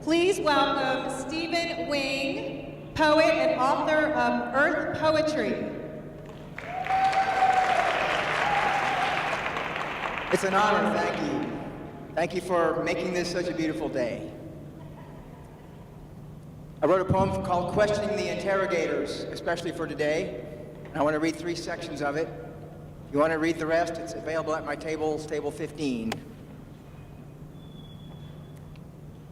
Please welcome Stephen Wing, poet and author of Earth Poetry. It's an honor, thank you. Thank you for making this such a beautiful day. I wrote a poem called Questioning the Interrogators, especially for today. I want to read 3 sections of it. If you want to read the rest, it's available at my table, table 15.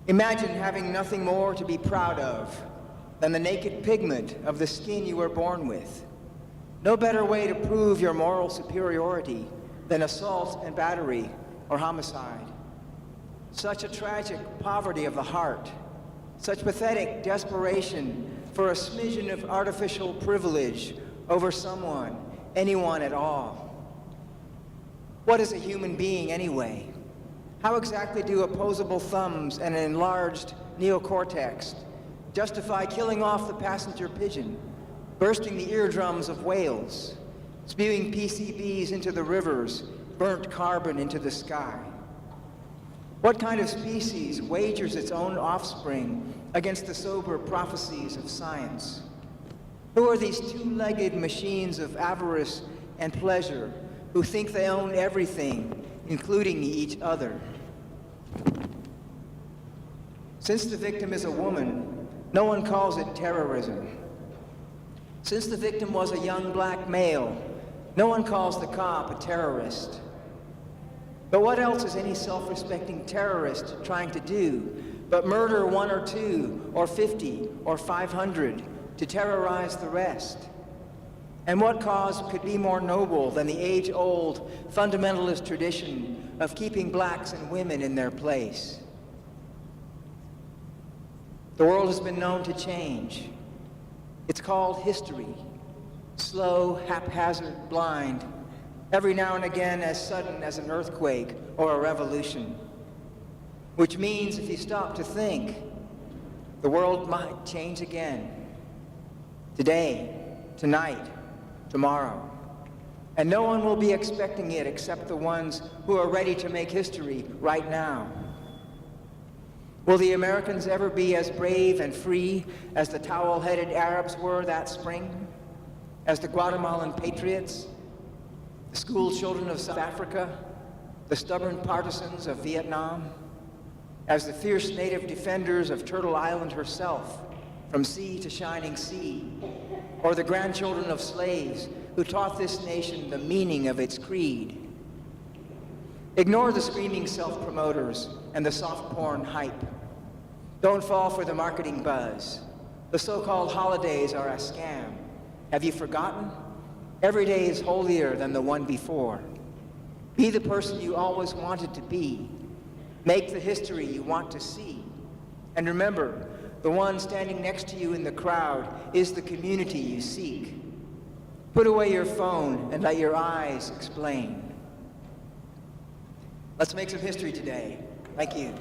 Imagine having nothing more to be proud of than the naked pigment of the skin you were born with. No better way to prove your moral superiority than assault and battery or homicide. Such a tragic poverty of the heart, such pathetic desperation for a smidgen of artificial privilege over someone, anyone at all. What is a human being anyway? How exactly do opposable thumbs and an enlarged neocortex justify killing off the passenger pigeon, bursting the eardrums of whales, spewing PCBs into the rivers, burnt carbon into the sky? What kind of species wagers its own offspring against the sober prophecies of science? Who are these two-legged machines of avarice and pleasure who think they own everything, including each other? Since the victim is a woman, no one calls it terrorism. Since the victim was a young black male, no one calls the cop a terrorist. But what else is any self-respecting terrorist trying to do but murder 1 or 2 or 50 or 500 to terrorize the rest? And what cause could be more noble than the age-old fundamentalist tradition of keeping blacks and women in their place? The world has been known to change. It's called history. Slow, haphazard, blind, every now and again as sudden as an earthquake or a revolution. Which means if you stop to think, the world might change again. Today, tonight, tomorrow. And no one will be expecting it except the ones who are ready to make history right now. Will the Americans ever be as brave and free as the towel-headed Arabs were that spring? As the Guatemalan patriots? The school children of South Africa? The stubborn partisans of Vietnam? As the fierce native defenders of Turtle Island herself, from sea to shining sea? Or the grandchildren of slaves who taught this nation the meaning of its creed? Ignore the screaming self-promoters and the soft porn hype. Don't fall for the marketing buzz. The so-called holidays are a scam. Have you forgotten? Every day is holier than the one before. Be the person you always wanted to be. Make the history you want to see. And remember, the one standing next to you in the crowd is the community you seek. Put away your phone and let your eyes explain. Let's make some history today. Thank you.